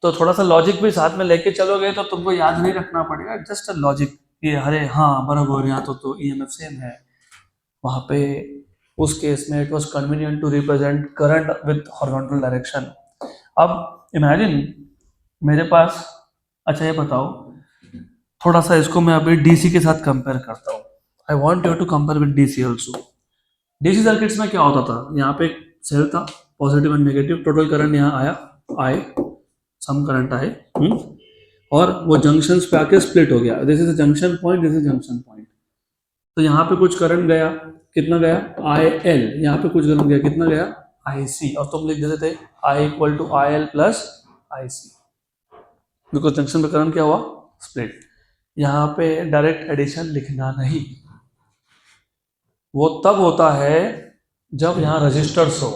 तो थोड़ा सा लॉजिक भी साथ में लेके चलोगे तो तुमको याद नहीं रखना पड़ेगा, जस्ट लॉजिक ये अरे हाँ बराबर यहाँ तो EMF सेम है। वहाँ पे उस केस में it was convenient to represent current with horizontal direction. अब इमेजिन मेरे पास, अच्छा ये बताओ, थोड़ा सा इसको मैं अभी डीसी के साथ कंपेयर करता हूँ। I want you to compare with DC also. DC circuits में क्या होता था, यहाँ पे एक सेल था, positive and negative, total current यहाँ आए सम करंट आए, और वो जंक्शन पे आके स्प्लिट हो गया। This is junction point, this is junction point. तो यहाँ पे कुछ करंट गया, कितना गया IL, यहाँ पे कुछ करंट गया, कितना गया IC, और तुम लिख देते थे I equal to IL plus IC, because junction पे करंट क्या हुआ, स्प्लिट। यहाँ पे डायरेक्ट एडिशन लिखना नहीं, वो तब होता है जब यहाँ रजिस्टर्स हो,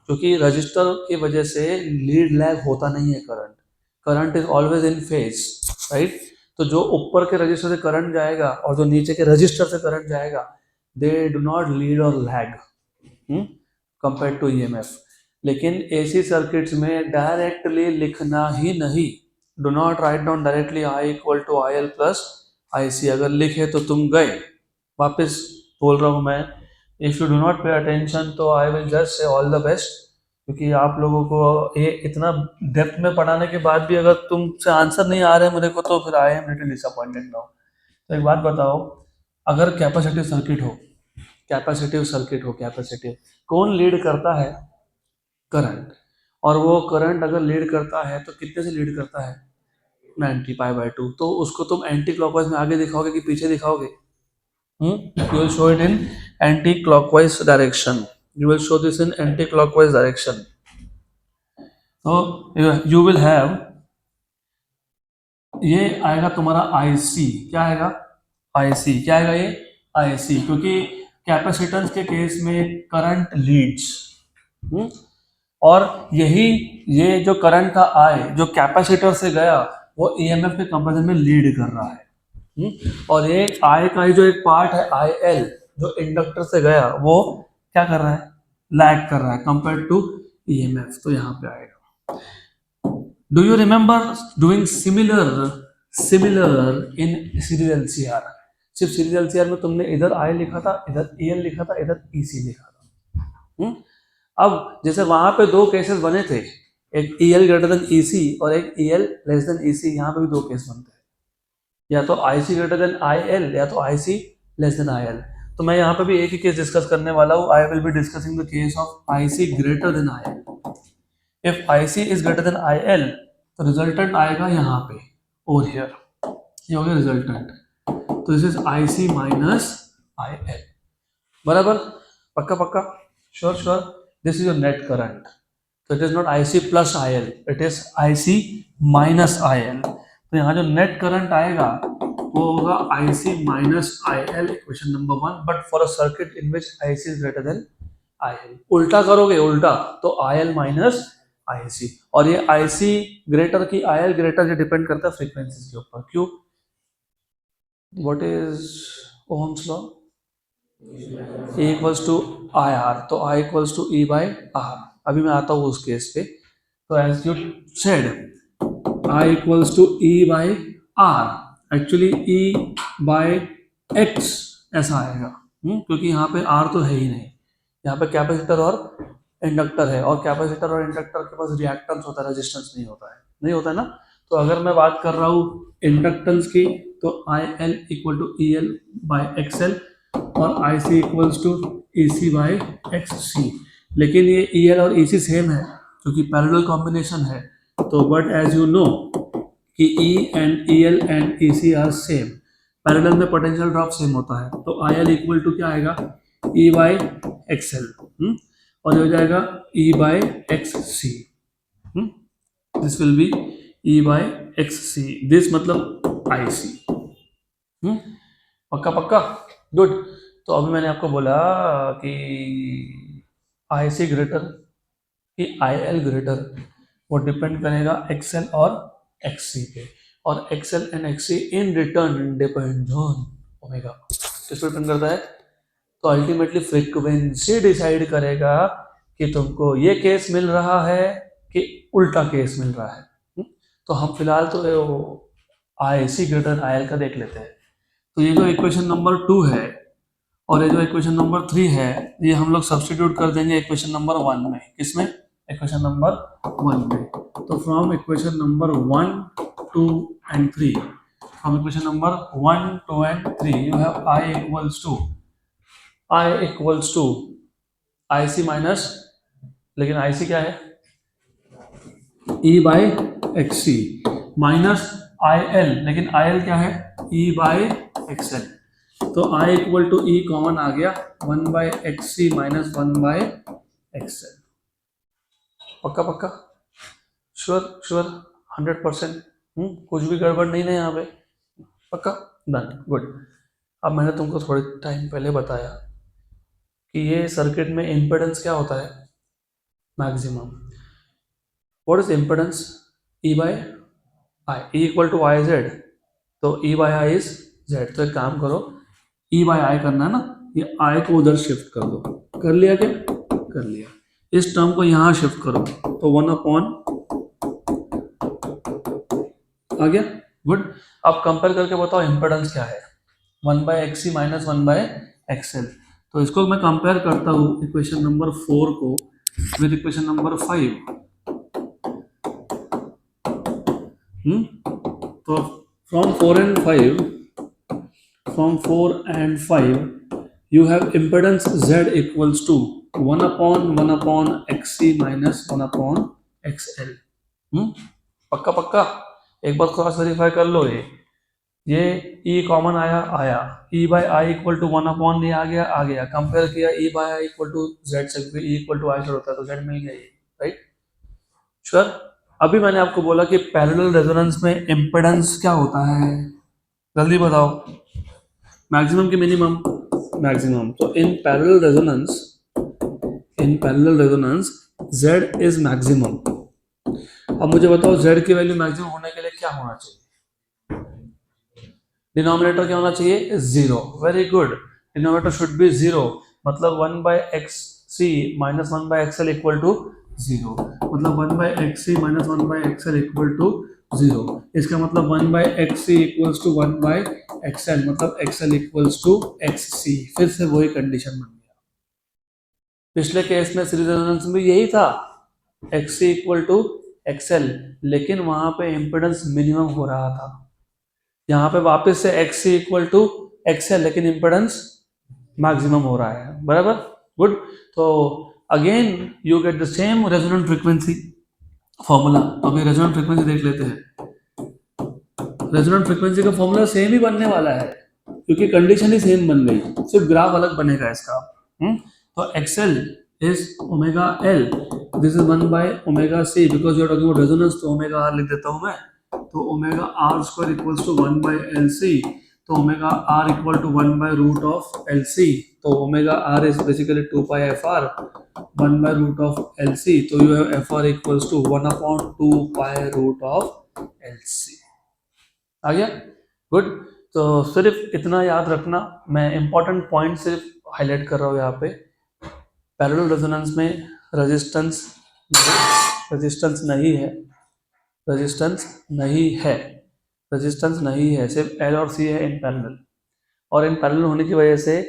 क्योंकि रजिस्टर की वजह से लीड लैग होता नहीं है। Current is always in phase, right. तो जो ऊपर के रजिस्टर से करंट जाएगा और जो नीचे के रजिस्टर से करंट जाएगा, दे डू नॉट लीड और लैग कंपेयर टू ईएमएफ। लेकिन एसी सर्किट्स में डायरेक्टली लिखना ही नहीं, do not write down directly I equal to IL plus IC। अगर लिखे तो तुम गए। वापस बोल रहा हूँ मैं, if you do not pay attention तो I will just say all the best, क्योंकि आप लोगों को ये इतना डेप्थ में पढ़ाने के बाद भी अगर तुमसे आंसर नहीं आ रहे हैं मेरे को, तो फिर I am little disappointed now. तो एक बात बताओ, अगर कैपेसिटिव सर्किट हो, कैपेसिटिव कौन लीड करता है, करंट। और वो करंट अगर लीड करता है तो कितने से लीड करता है, 90 π/2। तो उसको तुम एंटी क्लॉकवाइज में आगे दिखाओगे कि पीछे दिखाओगे, you will show it in anti-clockwise direction, you will show this in anti-clockwise direction। so you will have, ये आएगा तुम्हारा IC, क्या आएगा IC, क्या आएगा ये IC, क्योंकि कैपेसिटेंस के केस में करंट लीड्स, और यही ये जो करंट था I जो कैपेसिटर से गया वो EMF के कंपैरिजन में लीड कर रहा है। और ये I का ही जो एक पार्ट है IL जो इंडक्टर से गया, वो क्या कर रहा है, लैग कर रहा है कंपेयर टू EMF। तो यहाँ पे आएगा। Do you remember doing similar in series LCR? सिर्फ सीरीज LCR में तुमने इधर I लिखा था, इधर EL लिखा था, इधर EC लिखा था। अब जैसे वहां पे दो केसेस बने थे, एक EL ग्रेटर देन EC और एक EL लेस देन EC, यहाँ पे भी दो केस बनते हैं, या तो IC ग्रेटर देन IL या तो IC लेस देन IL। तो मैं यहाँ पे भी एक ही केस डिस्कस करने वाला हूँ। I will be discussing the case of IC greater than IL। If IC is greater than IL तो रिजल्टेंट आएगा यहाँ पे, ओवर हियर, ये हो गया रिजल्टेंट। तो this is IC minus IL, बराबर, पक्का पक्का, sure. This is your net current, तो it is not IC plus IL, it is IC minus IL। तो यहाँ जो नेट करंट आएगा वो होगा IC minus IL, equation number 1। But for a circuit in which IC is greater than IL, उल्टा करोगे उल्टा तो IL माइनस IC, और ये IC ग्रेटर की IL ग्रेटर, ये डिपेंड करता है फ्रीक्वेंसीज के ऊपर। क्यों? What is Ohm's law? E equals to IR, तो I equals to E by R। अभी मैं आता हूँ उस केस पे। तो as you said I equals to E by R, actually E by X ऐसा आएगा, क्योंकि यहाँ पे R तो है ही नहीं, यहाँ पे कैपेसिटर और इंडक्टर है, और कैपेसिटर और इंडक्टर के पास रिएक्टेंस होता है, रेजिस्टेंस नहीं होता है ना। तो अगर मैं बात कर रहा हूँ इंडक्टेंस की, तो I L equal to E L by X L और I C equals to E C by X C. लेकिन ये ई एल और ई सी सेम है क्योंकि पैरेलल कॉम्बिनेशन है। तो बट एज यू नो कि E and E L and E C are same, parallel में पोटेंशियल ड्रॉप सेम होता है। तो आई एल इक्वल टू क्या आएगा, ई बाई एक्स एल, और ये हो जाएगा E by X C. This will be E by X C, this मतलब आई सी। पक्का पक्का, गुड। तो अभी मैंने आपको बोला कि आई सी ग्रेटर कि आई एल ग्रेटर, वो डिपेंड करेगा एक्स एल और एक्स सी पे, और X L and X C in return depend on omega. किस पर डिपेंड करता है? तो अल्टीमेटली फ्रीक्वेंसी डिसाइड करेगा कि तुमको ये केस मिल रहा है कि उल्टा केस मिल रहा है। तो हम फिलहाल तो आई सी ग्रेटर आई एल का देख लेते हैं। तो ये जो इक्वेशन नंबर 2 है और ये जो इक्वेशन नंबर 3 है, ये हम लोग सब्स्टिट्यूट कर देंगे इक्वेशन नंबर 1 में। किसमें? इक्वेशन नंबर 1 में। तो from equation number 1, 2 and 3, from equation number 1, 2 and 3 you have I equals to I C minus, लेकिन आई सी क्या है, E by X C, minus I L, लेकिन आई एल क्या है, ई बाई एक्स एल। तो I equal to E common आ गया, 1 by X C minus 1 by X L. पक्का पक्का, श्योर श्योर, 100%। कुछ भी गड़बड़ नहीं है यहाँ पे, पक्का, डन, गुड। अब मैंने तुमको थोड़े टाइम पहले बताया कि ये सर्किट में इम्पिडेंस क्या होता है, maximum. What is impedance? E by I, E equal to I Z, तो E by I is Z. तो एक काम करो, ई बाई आई करना है ना, ये आई को उधर शिफ्ट कर दो। कर लिया क्या? कर लिया। इस टर्म को यहाँ शिफ्ट करो तो 1 अपॉन आ गया, गुड। अब कंपेयर करके बताओ इम्पिडेंस क्या है, 1 by X C minus 1 by X L. तो इसको मैं कंपेयर करता हूँ इक्वेशन नंबर 4 को विद इक्वेशन नंबर 5। तो from 4 and 5 you have impedance Z equals to 1 upon XC minus 1 upon XL। पक्का पक्का, एक बार क्रॉस वेरीफाई कर लो। ये E कॉमन आया, E by I equal to 1 upon ये आ गया, कंपेयर किया E by I equal to Z से, क्योंकि E इक्वल टू आई से होता है तो Z मिल गया, राइट, श्योर। अभी मैंने आपको बोला कि पैरेलल रेजोनेंस में इम्पिडेंस क्या होता है, जल्दी बताओ, मैक्सिमम की मिनिमम? मैक्सिमम। तो in parallel resonance Z is maximum. अब मुझे बताओ Z की वैल्यू मैक्सिमम होने के लिए क्या होना चाहिए? डिनोमिनेटर क्या होना चाहिए? 0। Very good, denominator should be 0, मतलब 1 by X C minus 1 by X L equal to 0, मतलब 1 by X C minus 1 by X L equal to 0। इसका मतलब 1 by X C equals to 1 by X L, मतलब X L equals to X C. फिर से वही condition बन गया। पिछले केस में सीरीज रेजोनेंस में यही था, X C equal to X L, लेकिन वहां पे इम्पिडेंस मिनिमम हो रहा था। यहाँ पे वापस से X C equal to X L, लेकिन इम्पिडेंस मैक्सिमम हो रहा है, बराबर, गुड। तो again you get the same resonant frequency formula. तो अभी रेजोनेंट फ्रीक्वेंसी देख लेते हैं। रेजोनेंट फ्रीक्वेंसी का फॉर्मूला सेम ही बनने वाला है क्योंकि कंडीशन ही सेम बन गई, सिर्फ ग्राफ अलग बनेगा इसका। तो X L is omega L, this is 1 by omega C, because you are talking about resonance, तो ओमेगा आर लिख देता हूं मैं। तो omega R square equals to 1 by L C, तो omega R equal to 1 by root of L C. तो omega R is basically 2 pi F R, 1 by root of L C. तो you have F R equals to 1 upon 2 pi root of L C. आ गया, good. तो सिर्फ इतना याद रखना, मैं इंपॉर्टेंट पॉइंट सिर्फ हाईलाइट कर रहा हूँ यहाँ पे। पैरेलल रेजोनेंस में रेजिस्टेंस नहीं है, सिर्फ एल और सी है इन पैरेलल। और इन पैरेलल होने की वजह से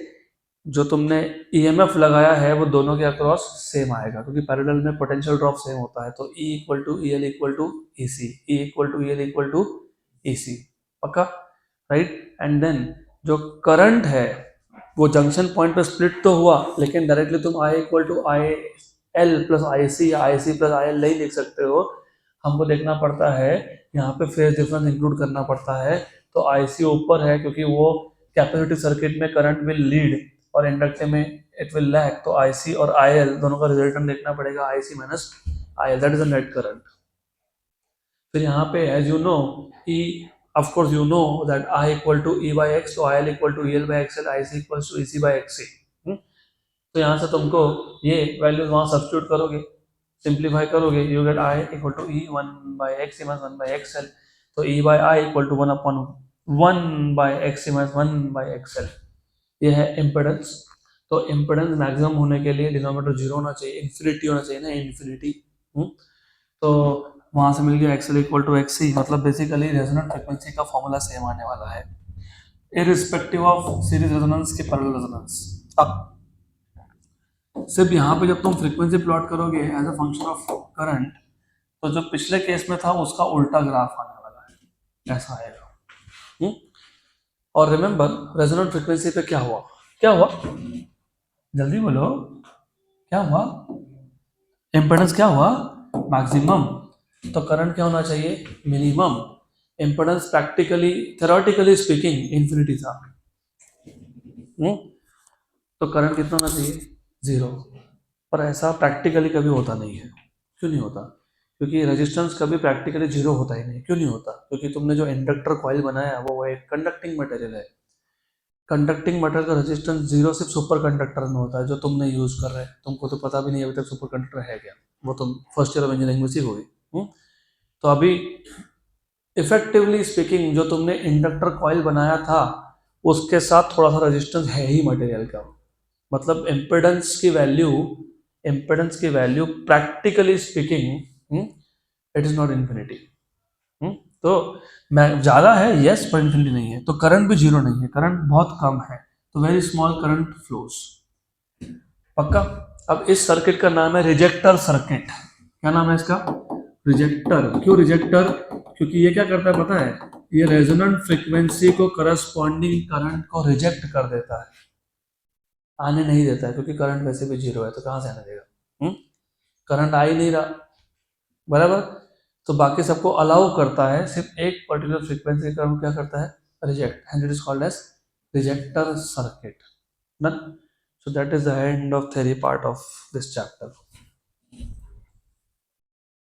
जो तुमने ईएमएफ लगाया है वो दोनों के अक्रॉस सेम आएगा, क्योंकि पैरेलल में पोटेंशियल ड्रॉप सेम होता है। तो E equal to E L equal to E C, E equal to E L equal to E C, पक्का, राइट। एंड देन जो करंट है वो जंक्शन पॉइंट पे स्प्लिट तो हुआ, लेकिन डायरेक्टली तुम I equal to I L plus I C या I C plus I L नहीं लिख सकते हो। हमको देखना पड़ता है, यहाँ पे फेज डिफरेंस इंक्लूड करना पड़ता है। तो आई सी ऊपर है क्योंकि वो कैपेसिटिव सर्किट में करंट विल लीड और इंडक्टिव में इट विल लैग। तो आई सी और आई एल दोनों का रिजल्टेंट देखना पड़ेगा, I C minus I L, that is the net current. फिर यहाँ पे as you know E, of course you know that I equal to E by X, तो I L equal to E L by X L, I C equal to E C by X C. तो यहाँ से तुमको ये values वहाँ substitute करोगे, simplify करोगे, you get I equal to E one by X minus one by X L. तो E by I equal to one upon one by X minus one by X L. ये है impedance. तो impedance maximum होने के लिए denominator zero होना चाहिए, infinity होना चाहिए ना, इन्फिनिटी। तो वहां से मिल गया XL equal to X C, मतलब बेसिकली रेजोनेंट फ्रीक्वेंसी का फॉर्मूला सेम आने वाला है इररिस्पेक्टिव ऑफ सीरीज रेजोनेंस के पैरेलल रेजोनेंस। अब सिर्फ यहाँ पे जब तुम फ्रीक्वेंसी प्लॉट करोगे as a function of current, तो जो पिछले केस में था उसका उल्टा ग्राफ आने वाला है, ऐसा आएगा। और रिमेंबर रेजोनेंट फ्रीक्वेंसी पे क्या हुआ, क्या हुआ, जल्दी बोलो, क्या हुआ, इम्पेडेंस क्या हुआ, मैक्सिमम। तो करंट क्या होना चाहिए, minimum. Impedance practically theoretically speaking infinity था। तो करंट कितना होना चाहिए, जीरो। पर ऐसा प्रैक्टिकली कभी होता नहीं है। क्यों नहीं होता, क्योंकि रेजिस्टेंस कभी प्रैक्टिकली जीरो होता ही नहीं। क्यों नहीं होता, क्योंकि तुमने जो इंडक्टर कॉइल बनाया वो एक कंडक्टिंग मटेरियल है। कंडक्टिंग मटेरियल का रेजिस्टेंस जीरो सिर्फ सुपर कंडक्टर में होता है जो तुमने यूज कर रहे हैं। तुमको तो पता भी नहीं अभी तक सुपर कंडक्टर है क्या, वो तुम फर्स्ट ईयर ऑफ इंजीनियरिंग में सीखोगे। तो अभी इफेक्टिवली स्पीकिंग जो तुमने इंडक्टर कॉइल बनाया था उसके साथ थोड़ा सा रेजिस्टेंस है ही मटेरियल का। मतलब इम्पेडेंस की value practically speaking it is not infinity. तो ज़्यादा है यस, पर इन्फिनिटी नहीं है। तो करंट भी जीरो नहीं है, करंट बहुत कम है, तो वेरी स्मॉल करंट फ्लोस, पक्का। अब इस सर्किट का नाम है रिजेक्टर सर्किट। क्या नाम है इसका, रिजेक्टर। क्यों रिजेक्टर, क्योंकि ये क्या करता है पता है, ये रेजोनेंट फ्रीक्वेंसी को करस्पॉन्डिंग करंट को रिजेक्ट कर देता है, आने नहीं देता है, क्योंकि करंट वैसे भी जीरो है तो कहाँ से आने देगा। करंट आ ही नहीं रहा, बराबर। तो बाकी सबको अलाउ करता है, सिर्फ एक पर्टिकुलर फ्रीक्वेंसी का क्या करता है, reject, and it is called as rejector circuit. Done. So that is the end of theory part of this chapter.